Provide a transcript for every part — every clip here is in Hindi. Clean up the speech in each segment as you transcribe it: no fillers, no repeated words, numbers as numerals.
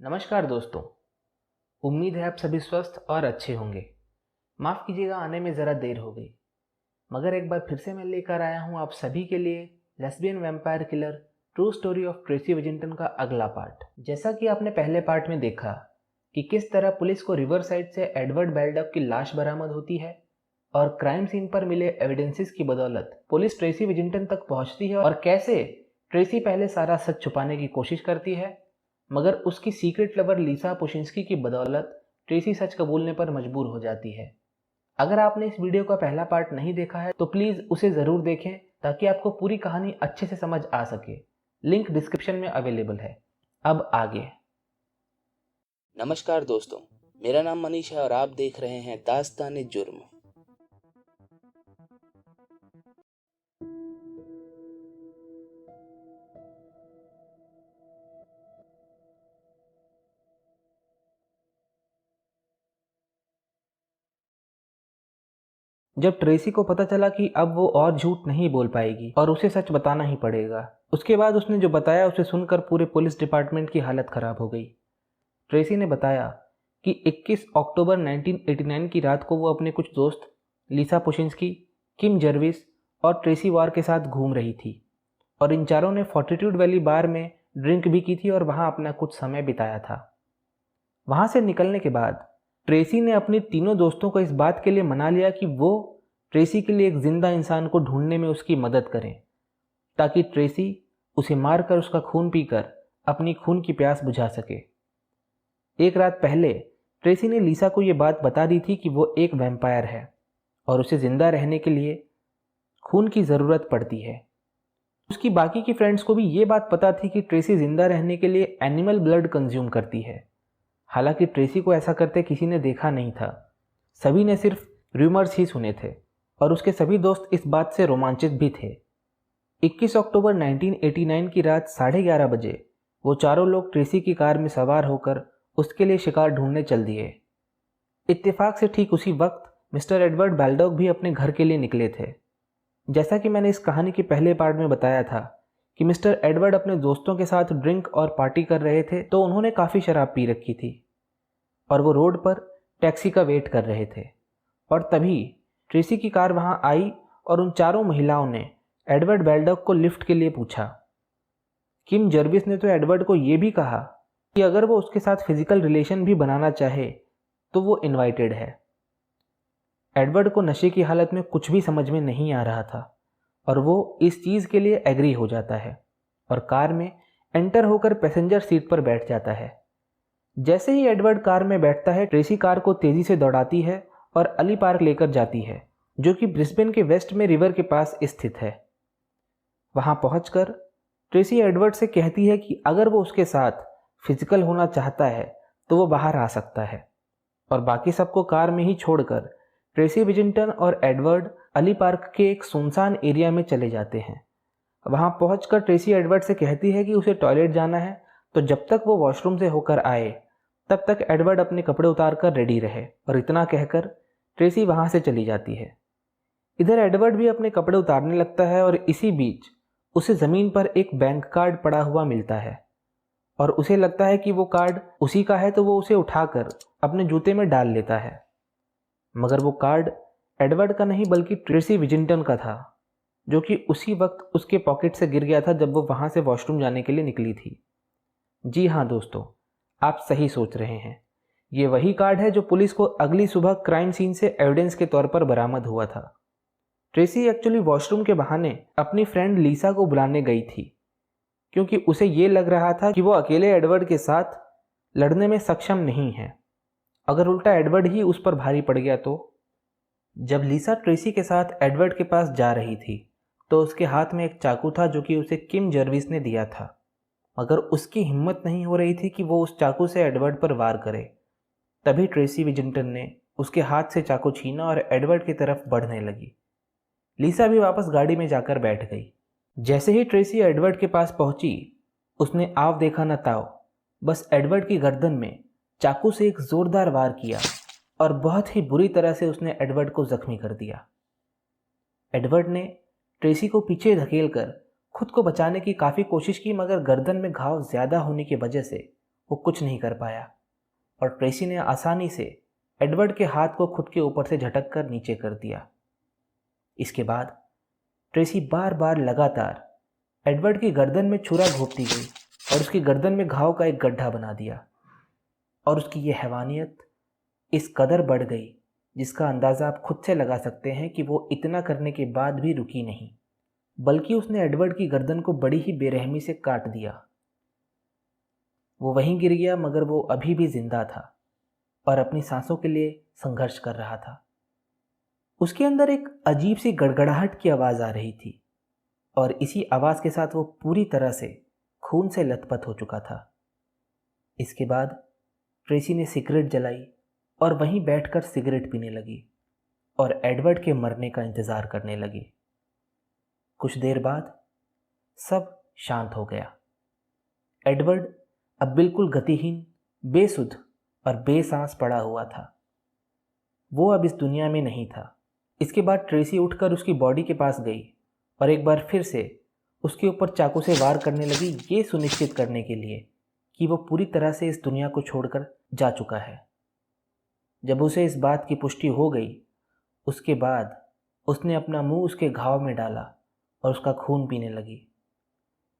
नमस्कार दोस्तों। उम्मीद है आप सभी स्वस्थ और अच्छे होंगे। माफ़ कीजिएगा, आने में ज़रा देर हो गई, मगर एक बार फिर से मैं लेकर आया हूँ आप सभी के लिए lesbian vampire killer true story of Tracey Wigginton का अगला पार्ट। जैसा कि आपने पहले पार्ट में देखा कि किस तरह पुलिस को रिवर साइड से एडवर्ड बेल्डक की लाश बरामद होती है और क्राइम सीन पर मिले एविडेंसेस की बदौलत पुलिस ट्रेसी विजिंगटन तक पहुंचती है, और कैसे ट्रेसी पहले सारा सच छुपाने की कोशिश करती है, मगर उसकी सीक्रेट लवर लीसा पोशिंस्की की बदौलत ट्रेसी सच कबूलने पर मजबूर हो जाती है। अगर आपने इस वीडियो का पहला पार्ट नहीं देखा है तो प्लीज़ उसे ज़रूर देखें ताकि आपको पूरी कहानी अच्छे से समझ आ सके। लिंक डिस्क्रिप्शन में अवेलेबल है। अब आगे। नमस्कार दोस्तों, मेरा नाम मनीष है और आप देख रहे हैं दास्तान-ए जुर्म। जब ट्रेसी को पता चला कि अब वो और झूठ नहीं बोल पाएगी और उसे सच बताना ही पड़ेगा, उसके बाद उसने जो बताया उसे सुनकर पूरे पुलिस डिपार्टमेंट की हालत खराब हो गई। ट्रेसी ने बताया कि 21 अक्टूबर 1989 की रात को वो अपने कुछ दोस्त लीसा पोशिंस्की, किम जर्विस और ट्रेसी वार के साथ घूम रही थी, और इन चारों ने फोर्टिट्यूड वैली बार में ड्रिंक भी की थी और वहाँ अपना कुछ समय बिताया था। वहाँ से निकलने के बाद ट्रेसी ने अपने तीनों दोस्तों को इस बात के लिए मना लिया कि वो ट्रेसी के लिए एक जिंदा इंसान को ढूंढने में उसकी मदद करें, ताकि ट्रेसी उसे मारकर उसका खून पीकर अपनी खून की प्यास बुझा सके। एक रात पहले ट्रेसी ने लीसा को ये बात बता दी थी कि वो एक वैम्पायर है और उसे जिंदा रहने के लिए खून की ज़रूरत पड़ती है। उसकी बाकी की फ्रेंड्स को भी ये बात पता थी कि ट्रेसी जिंदा रहने के लिए एनिमल ब्लड कंज्यूम करती है। हालांकि ट्रेसी को ऐसा करते किसी ने देखा नहीं था, सभी ने सिर्फ रूमर्स ही सुने थे, और उसके सभी दोस्त इस बात से रोमांचित भी थे। 21 अक्टूबर 1989 की रात 11:30 बजे वो चारों लोग ट्रेसी की कार में सवार होकर उसके लिए शिकार ढूंढने चल दिए। इत्तेफाक से ठीक उसी वक्त मिस्टर एडवर्ड बेल्डॉग भी अपने घर के लिए निकले थे। जैसा कि मैंने इस कहानी के पहले पार्ट में बताया था कि मिस्टर एडवर्ड अपने दोस्तों के साथ ड्रिंक और पार्टी कर रहे थे, तो उन्होंने काफ़ी शराब पी रखी थी और वो रोड पर टैक्सी का वेट कर रहे थे। और तभी ट्रेसी की कार वहां आई और उन चारों महिलाओं ने एडवर्ड बेल्डॉग को लिफ्ट के लिए पूछा। किम जर्विस ने तो एडवर्ड को ये भी कहा कि अगर वो उसके साथ फिजिकल रिलेशन भी बनाना चाहे तो वो इनवाइटेड है। एडवर्ड को नशे की हालत में कुछ भी समझ में नहीं आ रहा था और वो इस चीज़ के लिए एग्री हो जाता है और कार में एंटर होकर पैसेंजर सीट पर बैठ जाता है। जैसे ही एडवर्ड कार में बैठता है, ट्रेसी कार को तेज़ी से दौड़ाती है और अली पार्क लेकर जाती है, जो कि ब्रिस्बेन के वेस्ट में रिवर के पास स्थित है। वहां पहुंचकर ट्रेसी एडवर्ड से कहती है कि अगर वो उसके साथ फिजिकल होना चाहता है तो वो बाहर आ सकता है, और बाकी सबको कार में ही छोड़कर ट्रेसी विजिंगटन और एडवर्ड अली पार्क के एक सुनसान एरिया में चले जाते हैं। वहां पहुंचकर ट्रेसी एडवर्ड से कहती है कि उसे टॉयलेट जाना है, तो जब तक वो वॉशरूम से होकर आए तब तक एडवर्ड अपने कपड़े उतार कर रेडी रहे, और इतना कहकर ट्रेसी वहां से चली जाती है। इधर एडवर्ड भी अपने कपड़े उतारने लगता है और इसी बीच उसे ज़मीन पर एक बैंक कार्ड पड़ा हुआ मिलता है और उसे लगता है कि वो कार्ड उसी का है, तो वो उसे उठाकर अपने जूते में डाल लेता है। मगर वो कार्ड एडवर्ड का नहीं बल्कि ट्रेसी विजिंगटन का था, जो कि उसी वक्त उसके पॉकेट से गिर गया था जब वो वहां से वॉशरूम जाने के लिए निकली थी। जी हाँ दोस्तों, आप सही सोच रहे हैं, ये वही कार्ड है जो पुलिस को अगली सुबह क्राइम सीन से एविडेंस के तौर पर बरामद हुआ था। ट्रेसी एक्चुअली वॉशरूम के बहाने अपनी फ्रेंड लीसा को बुलाने गई थी, क्योंकि उसे ये लग रहा था कि वो अकेले एडवर्ड के साथ लड़ने में सक्षम नहीं है, अगर उल्टा एडवर्ड ही उस पर भारी पड़ गया तो। जब लीसा ट्रेसी के साथ एडवर्ड के पास जा रही थी तो उसके हाथ में एक चाकू था जो कि उसे किम जर्विस ने दिया था, मगर उसकी हिम्मत नहीं हो रही थी कि वो उस चाकू से एडवर्ड पर वार करे। तभी ट्रेसी विजिंगटन ने उसके हाथ से चाकू छीना और एडवर्ड की तरफ बढ़ने लगी। लीसा भी वापस गाड़ी में जाकर बैठ गई। जैसे ही ट्रेसी एडवर्ड के पास पहुंची, उसने आव देखा न ताव, बस एडवर्ड की गर्दन में चाकू से एक जोरदार वार किया और बहुत ही बुरी तरह से उसने एडवर्ड को जख्मी कर दिया। एडवर्ड ने ट्रेसी को पीछे धकेलकर खुद को बचाने की काफ़ी कोशिश की, मगर गर्दन में घाव ज़्यादा होने की वजह से वो कुछ नहीं कर पाया और ट्रेसी ने आसानी से एडवर्ड के हाथ को खुद के ऊपर से झटक कर नीचे कर दिया। इसके बाद ट्रेसी बार बार लगातार एडवर्ड की गर्दन में छुरा घोंपती गई और उसकी गर्दन में घाव का एक गड्ढा बना दिया। और उसकी ये हैवानियत इस कदर बढ़ गई जिसका अंदाज़ा आप खुद से लगा सकते हैं कि वो इतना करने के बाद भी रुकी नहीं, बल्कि उसने एडवर्ड की गर्दन को बड़ी ही बेरहमी से काट दिया। वो वहीं गिर गया, मगर वो अभी भी जिंदा था और अपनी सांसों के लिए संघर्ष कर रहा था। उसके अंदर एक अजीब सी गड़गड़ाहट की आवाज़ आ रही थी और इसी आवाज़ के साथ वो पूरी तरह से खून से लथपथ हो चुका था। इसके बाद ट्रेसी ने सिगरेट जलाई और वहीं बैठकर सिगरेट पीने लगी और एडवर्ड के मरने का इंतज़ार करने लगी। कुछ देर बाद सब शांत हो गया। एडवर्ड अब बिल्कुल गतिहीन, बेसुध और बेसांस पड़ा हुआ था। वो अब इस दुनिया में नहीं था। इसके बाद ट्रेसी उठकर उसकी बॉडी के पास गई और एक बार फिर से उसके ऊपर चाकू से वार करने लगी, ये सुनिश्चित करने के लिए कि वो पूरी तरह से इस दुनिया को छोड़कर जा चुका है। जब उसे इस बात की पुष्टि हो गई, उसके बाद उसने अपना मुंह उसके घाव में डाला और उसका खून पीने लगी।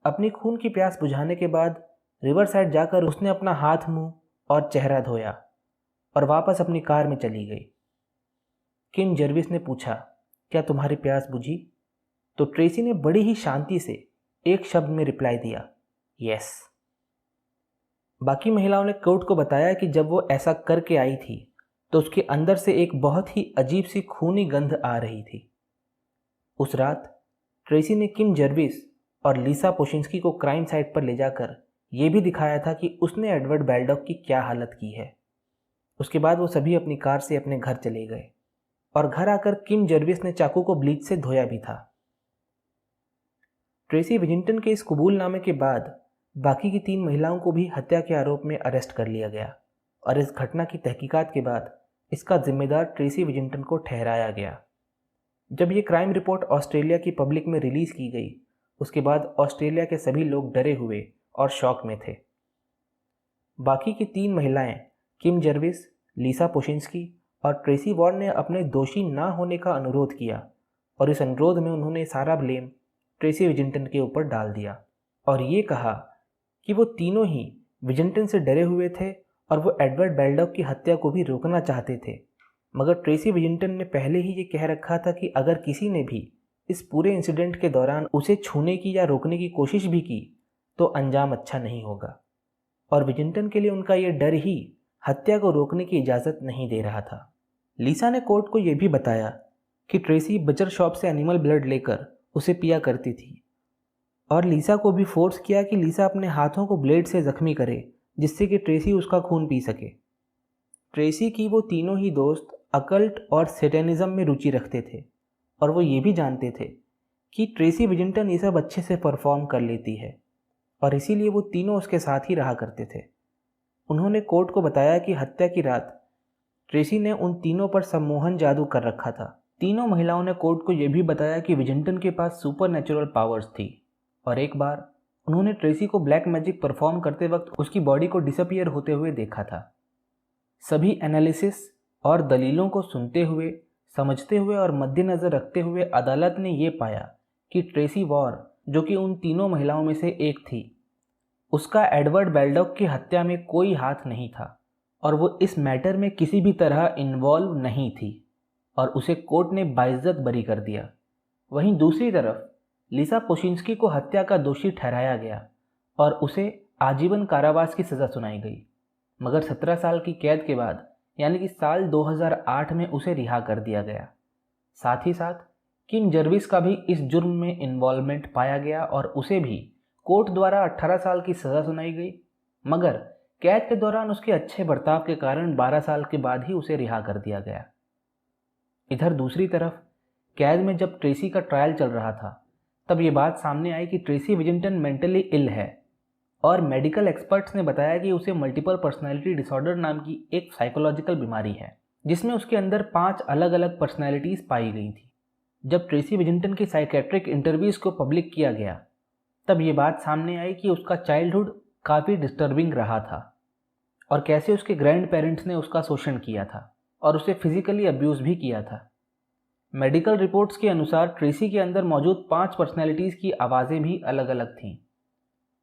अपनी खून की प्यास बुझाने के बाद रिवर साइड जाकर उसने अपना हाथ, मुंह और चेहरा धोया और वापस अपनी कार में चली गई। किम जर्विस ने पूछा, क्या तुम्हारी प्यास बुझी? तो ट्रेसी ने बड़ी ही शांति से एक शब्द में रिप्लाई दिया, यस। बाकी महिलाओं ने कोर्ट को बताया कि जब वो ऐसा करके आई थी तो उसके अंदर से एक बहुत ही अजीब सी खूनी गंध आ रही थी। उस रात ट्रेसी ने किम जर्विस और लीसा पोशिंस्की को क्राइम साइट पर ले जाकर यह भी दिखाया था कि उसने एडवर्ड बेल्डॉक की क्या हालत की है। उसके बाद वो सभी अपनी कार से अपने घर चले गए और घर आकर किम जर्विस ने चाकू को ब्लीच से धोया भी था। ट्रेसी विजिंगटन के इस कबूलनामे के बाद बाकी की 3 महिलाओं को भी हत्या के आरोप में अरेस्ट कर लिया गया और इस घटना की तहकीकात के बाद इसका जिम्मेदार ट्रेसी विजिंगटन को ठहराया गया। जब ये क्राइम रिपोर्ट ऑस्ट्रेलिया की पब्लिक में रिलीज की गई, उसके बाद ऑस्ट्रेलिया के सभी लोग डरे हुए और शॉक में थे। बाकी की 3 महिलाएं किम जर्विस, लीसा पोशिंस्की और ट्रेसी वॉर्न ने अपने दोषी ना होने का अनुरोध किया और इस अनुरोध में उन्होंने सारा ब्लेम ट्रेसी विजिंगटन के ऊपर डाल दिया और ये कहा कि वो तीनों ही विजिंगटन से डरे हुए थे और वो एडवर्ड बेल्डॉक की हत्या को भी रोकना चाहते थे। मगर ट्रेसी विजिंगटन ने पहले ही ये कह रखा था कि अगर किसी ने भी इस पूरे इंसिडेंट के दौरान उसे छूने की या रोकने की कोशिश भी की तो अंजाम अच्छा नहीं होगा और विजिंगटन के लिए उनका ये डर ही हत्या को रोकने की इजाज़त नहीं दे रहा था। लीसा ने कोर्ट को यह भी बताया कि ट्रेसी बचर शॉप से एनिमल ब्लड लेकर उसे पिया करती थी और लीसा को भी फोर्स किया कि लीसा अपने हाथों को ब्लेड से जख्मी करे जिससे कि ट्रेसी उसका खून पी सके। ट्रेसी की वो तीनों ही दोस्त अकल्ट और सैटेनिज्म में रुचि रखते थे और वो ये भी जानते थे कि ट्रेसी विजिंगटन ये सब अच्छे से परफॉर्म कर लेती है और इसीलिए वो तीनों उसके साथ ही रहा करते थे। उन्होंने कोर्ट को बताया कि हत्या की रात ट्रेसी ने उन तीनों पर सम्मोहन जादू कर रखा था। तीनों महिलाओं ने कोर्ट को यह भी बताया कि विजिंगटन के पास सुपरनैचुरल पावर्स थी और एक बार उन्होंने ट्रेसी को ब्लैक मैजिक परफॉर्म करते वक्त उसकी बॉडी को डिसअपीयर होते हुए देखा था। सभी एनालिसिस और दलीलों को सुनते हुए, समझते हुए और मद्देनज़र रखते हुए अदालत ने ये पाया कि ट्रेसी वॉर, जो कि उन तीनों महिलाओं में से एक थी, उसका एडवर्ड बेल्डॉक की हत्या में कोई हाथ नहीं था और वो इस मैटर में किसी भी तरह इन्वॉल्व नहीं थी और उसे कोर्ट ने बाइज्जत बरी कर दिया। वहीं दूसरी तरफ लीसा पोशिंस्की को हत्या का दोषी ठहराया गया और उसे आजीवन कारावास की सज़ा सुनाई गई, मगर 17 साल की कैद के बाद यानी कि साल 2008 में उसे रिहा कर दिया गया। साथ ही साथ किम जर्विस का भी इस जुर्म में इन्वॉल्वमेंट पाया गया और उसे भी कोर्ट द्वारा 18 साल की सज़ा सुनाई गई, मगर कैद के दौरान उसके अच्छे बर्ताव के कारण 12 साल के बाद ही उसे रिहा कर दिया गया। इधर दूसरी तरफ कैद में जब ट्रेसी का ट्रायल चल रहा था तब ये बात सामने आई कि ट्रेसी विजिंगटन मेंटली इल है और मेडिकल एक्सपर्ट्स ने बताया कि उसे मल्टीपल पर्सनैलिटी डिसऑर्डर नाम की एक साइकोलॉजिकल बीमारी है जिसमें उसके अंदर 5 अलग अलग पर्सनैलिटीज़ पाई गई थी। जब ट्रेसी विजिंगटन की साइकेट्रिक इंटरव्यूज़ को पब्लिक किया गया तब ये बात सामने आई कि उसका चाइल्डहुड काफ़ी डिस्टर्बिंग रहा था और कैसे उसके ग्रैंड पेरेंट्स ने उसका शोषण किया था और उसे फिजिकली अब्यूज़ भी किया था। मेडिकल रिपोर्ट्स के अनुसार ट्रेसी के अंदर मौजूद 5 पर्सनैलिटीज़ की आवाज़ें भी अलग अलग थीं,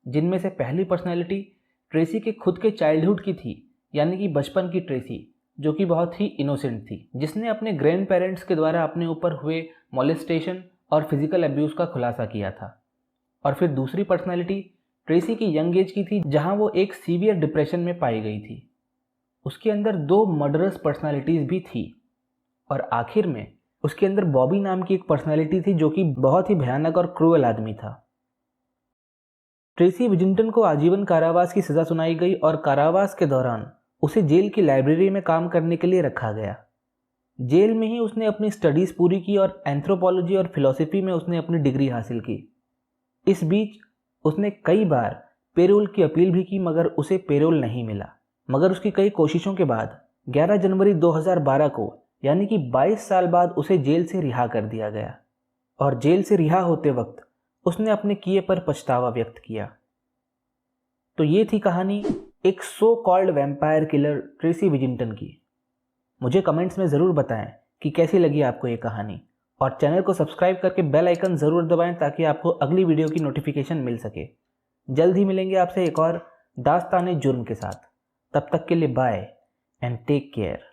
जिनमें से पहली पर्सनैलिटी ट्रेसी के खुद के चाइल्डहुड की थी, यानी कि बचपन की ट्रेसी, जो कि बहुत ही इनोसेंट थी, जिसने अपने ग्रैंड पेरेंट्स के द्वारा अपने ऊपर हुए मोलेस्टेशन और फिजिकल अब्यूज़ का खुलासा किया था। और फिर दूसरी पर्सनैलिटी ट्रेसी की यंग एज की थी, जहां वो एक सीवियर डिप्रेशन में पाई गई थी। उसके अंदर 2 मर्डरस पर्सनैलिटीज़ भी थी और आखिर में उसके अंदर बॉबी नाम की एक पर्सनैलिटी थी, जो कि बहुत ही भयानक और क्रूअल आदमी था। ट्रेसी विजिंगटन को आजीवन कारावास की सज़ा सुनाई गई और कारावास के दौरान उसे जेल की लाइब्रेरी में काम करने के लिए रखा गया। जेल में ही उसने अपनी स्टडीज़ पूरी की और एंथ्रोपोलॉजी और फिलॉसफी में उसने अपनी डिग्री हासिल की। इस बीच उसने कई बार पेरोल की अपील भी की, मगर उसे पेरोल नहीं मिला। मगर उसकी कई कोशिशों के बाद 11 जनवरी 2012 को, यानी कि 22 साल बाद, उसे जेल से रिहा कर दिया गया और जेल से रिहा होते वक्त उसने अपने किए पर पछतावा व्यक्त किया। तो ये थी कहानी एक so called vampire killer Tracey Wigginton की। मुझे कमेंट्स में ज़रूर बताएं कि कैसी लगी आपको ये कहानी, और चैनल को सब्सक्राइब करके बेल आइकन ज़रूर दबाएं ताकि आपको अगली वीडियो की नोटिफिकेशन मिल सके। जल्द ही मिलेंगे आपसे एक और दास्तान जुर्म के साथ। तब तक के लिए बाय एंड टेक केयर।